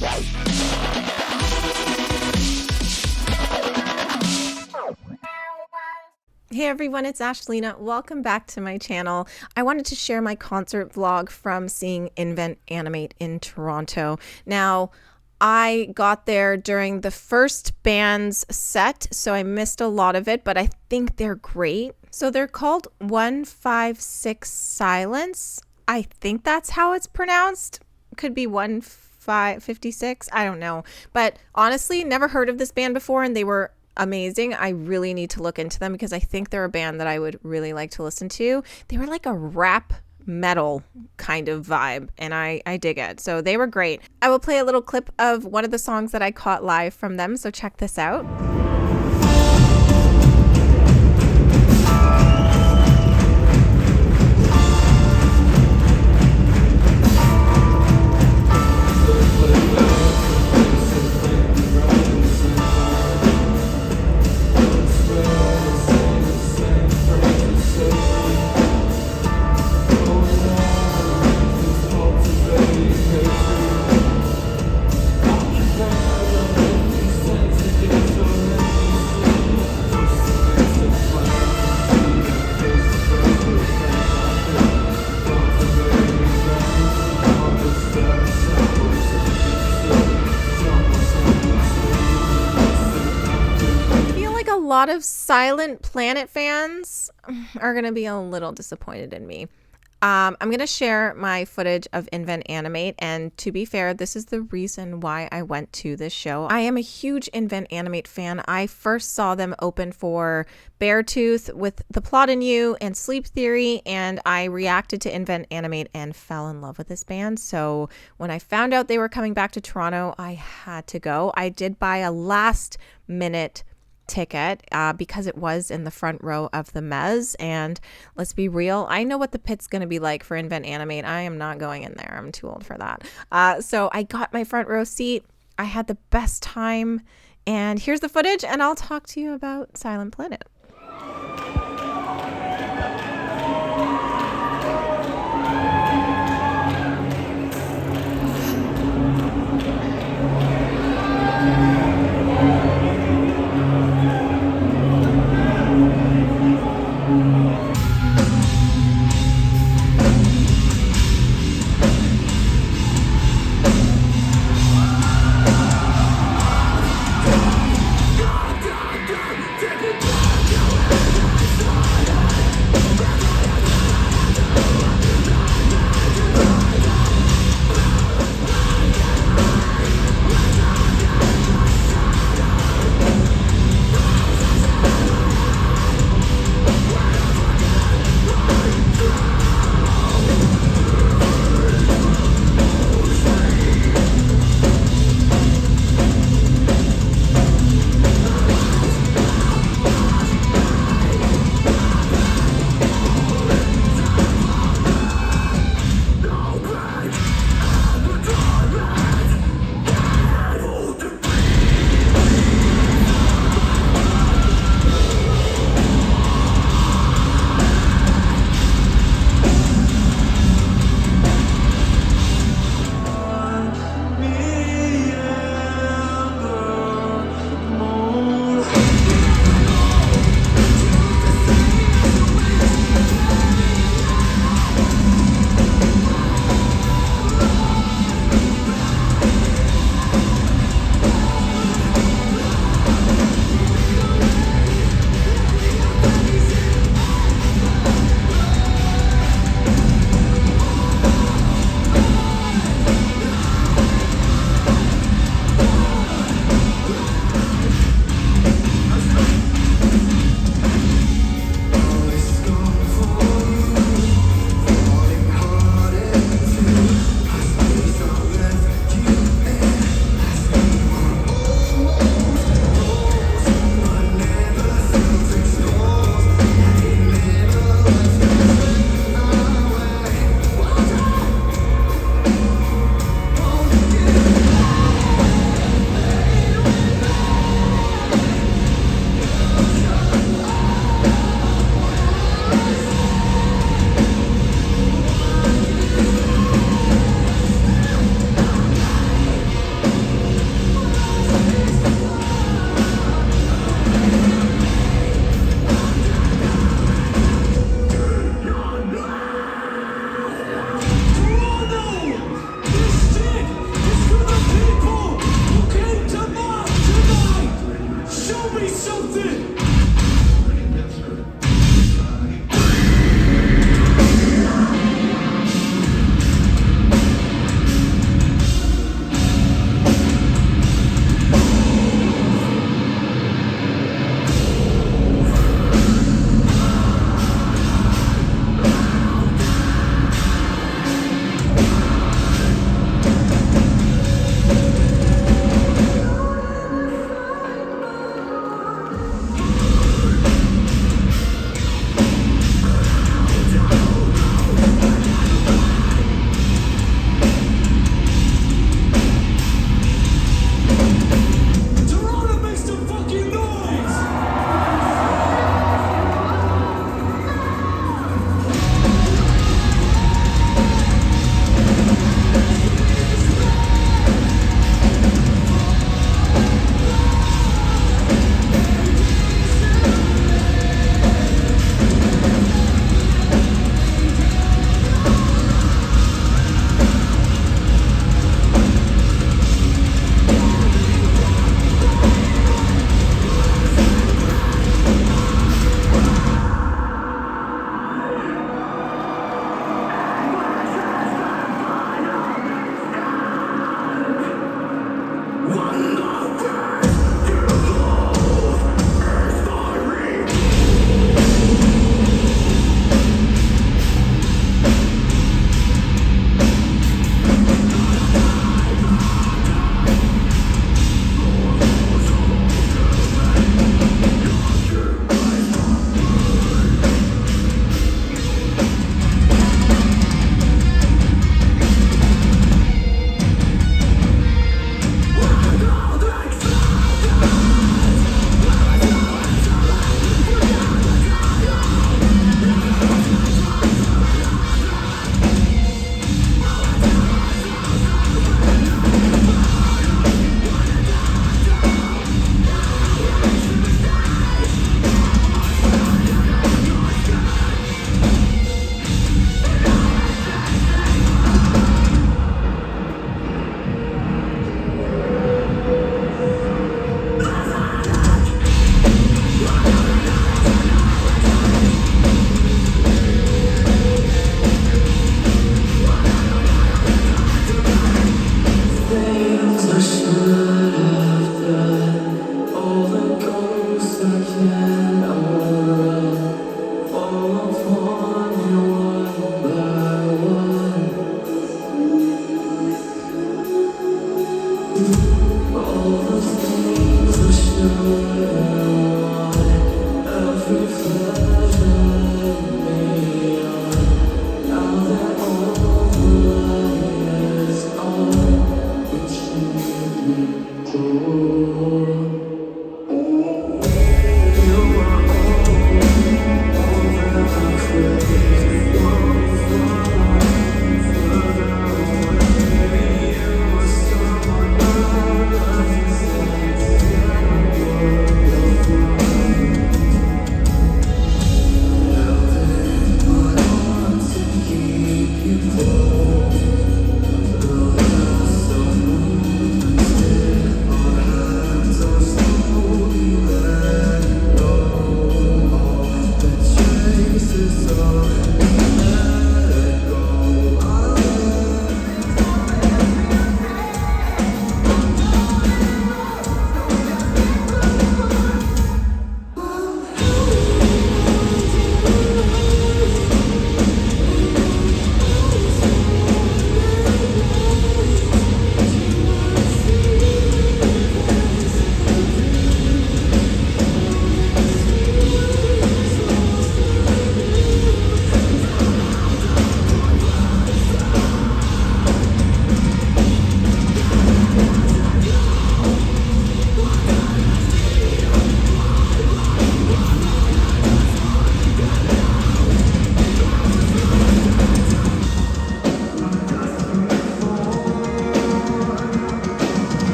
Hey everyone, it's Ashlena. Welcome back to my channel. I wanted to share my concert vlog from seeing Invent Animate in Toronto. Now, I got there during the first band's set, so I missed a lot of it, but I think they're great. So they're called 156 Silence. I think that's how it's pronounced. Could be 156. I don't know. But honestly, never heard of this band before, and they were amazing. I really need to look into them because I think they're a band that I would really like to listen to. They were like a rap metal kind of vibe, and I dig it. So they were great. I will play a little clip of one of the songs that I caught live from them, so check this out. A lot of Silent Planet fans are going to be a little disappointed in me. I'm going to share my footage of Invent Animate, and to be fair, this is the reason why I went to this show. I am a huge Invent Animate fan. I first saw them open for Beartooth with The Plot in You and Sleep Theory, and I reacted to Invent Animate and fell in love with this band. So when I found out they were coming back to Toronto, I had to go. I did buy a last minute ticket because it was in the front row of the Mez, and let's be real, I know what the pit's going to be like for Invent Animate. I am not going in there. I'm too old for that. So I got my front row seat. I had the best time, and here's the footage, and I'll talk to you about Silent Planet.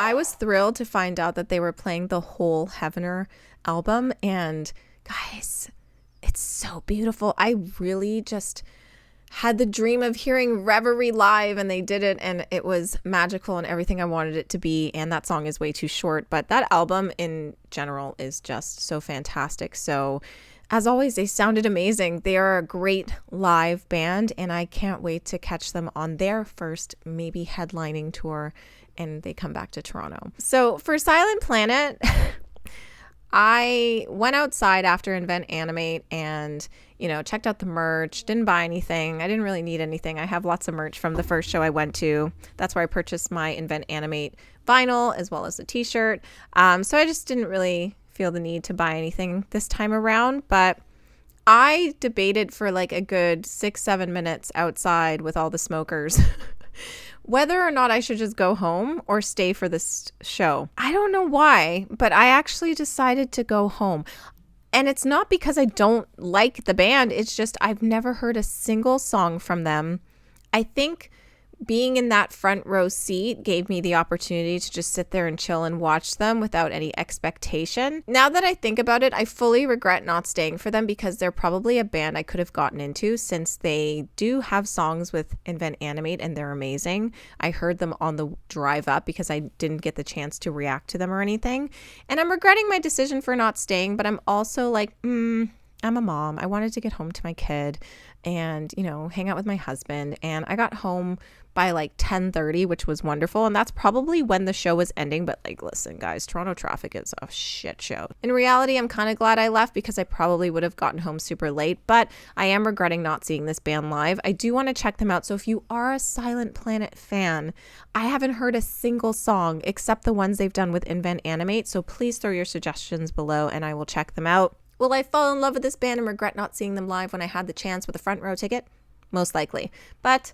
I was thrilled to find out that they were playing the whole Heavener album, and guys, it's so beautiful. I really just had the dream of hearing Reverie live, and they did it, and it was magical and everything I wanted it to be. And that song is way too short, but that album in general is just so fantastic. So as always, they sounded amazing. They are a great live band, and I can't wait to catch them on their first maybe headlining tour, and they come back to Toronto. So for Silent Planet, I went outside after Invent Animate and, checked out the merch, didn't buy anything. I didn't really need anything. I have lots of merch from the first show I went to. That's where I purchased my Invent Animate vinyl as well as the t-shirt. So I just didn't really feel the need to buy anything this time around, but I debated for like a good 6-7 minutes outside with all the smokers whether or not I should just go home or stay for this show. I don't know why, but I actually decided to go home. And it's not because I don't like the band. It's just I've never heard a single song from them. I think being in that front row seat gave me the opportunity to just sit there and chill and watch them without any expectation. Now that I think about it, I fully regret not staying for them because they're probably a band I could have gotten into, since they do have songs with Invent Animate and they're amazing. I heard them on the drive up because I didn't get the chance to react to them or anything. And I'm regretting my decision for not staying, but I'm also like, I'm a mom. I wanted to get home to my kid and, hang out with my husband. And I got home by like 10:30, which was wonderful. And that's probably when the show was ending. But like, listen, guys, Toronto traffic is a shit show. In reality, I'm kind of glad I left because I probably would have gotten home super late. But I am regretting not seeing this band live. I do want to check them out. So if you are a Silent Planet fan, I haven't heard a single song except the ones they've done with Invent Animate. So please throw your suggestions below and I will check them out. Will I fall in love with this band and regret not seeing them live when I had the chance with a front row ticket? Most likely. But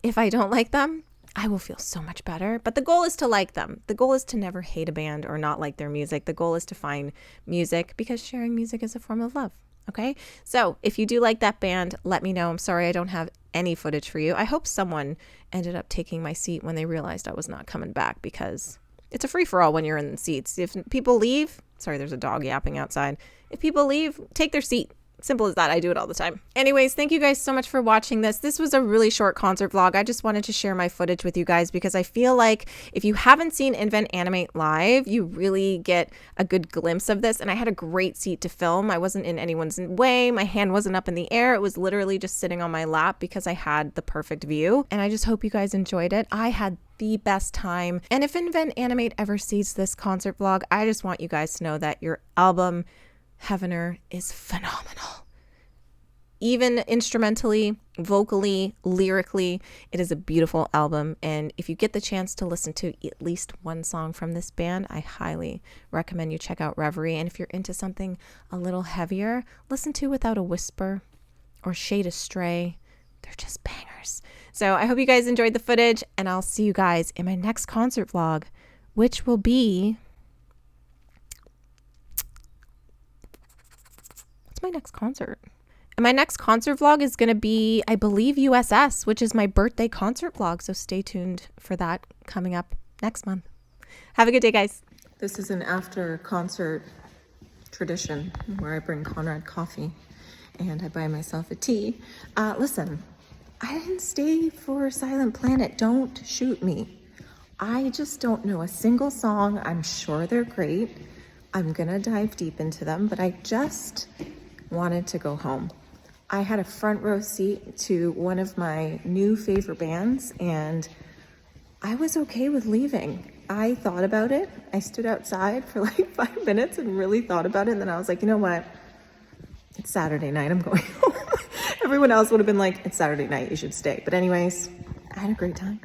if I don't like them, I will feel so much better. But the goal is to like them. The goal is to never hate a band or not like their music. The goal is to find music because sharing music is a form of love. Okay? So if you do like that band, let me know. I'm sorry I don't have any footage for you. I hope someone ended up taking my seat when they realized I was not coming back, because it's a free-for-all when you're in the seats. If people leave, sorry, there's a dog yapping outside. If people leave, take their seat. Simple as that. I do it all the time. Anyways, thank you guys so much for watching this. This was a really short concert vlog. I just wanted to share my footage with you guys because I feel like if you haven't seen Invent Animate live, you really get a good glimpse of this. And I had a great seat to film. I wasn't in anyone's way. My hand wasn't up in the air. It was literally just sitting on my lap because I had the perfect view. And I just hope you guys enjoyed it. I had the best time. And if Invent Animate ever sees this concert vlog, I just want you guys to know that your album Heavener is phenomenal. Even instrumentally, vocally, lyrically, it is a beautiful album. And if you get the chance to listen to at least one song from this band, I highly recommend you check out Reverie. And if you're into something a little heavier, listen to Without a Whisper or Shade Astray. They're just bangers. So I hope you guys enjoyed the footage, and I'll see you guys in my next concert vlog, which will be... my next concert. And my next concert vlog is going to be, I believe, USS, which is my birthday concert vlog. So stay tuned for that coming up next month. Have a good day, guys. This is an after concert tradition where I bring Conrad coffee and I buy myself a tea. Listen, I didn't stay for Silent Planet. Don't shoot me. I just don't know a single song. I'm sure they're great. I'm going to dive deep into them, but I just wanted to go home. I had a front row seat to one of my new favorite bands, and I was okay with leaving. I thought about it. I stood outside for like 5 minutes and really thought about it, and then I was like, you know what? It's Saturday night. I'm going home. Everyone else would have been like, it's Saturday night. You should stay. But anyways, I had a great time.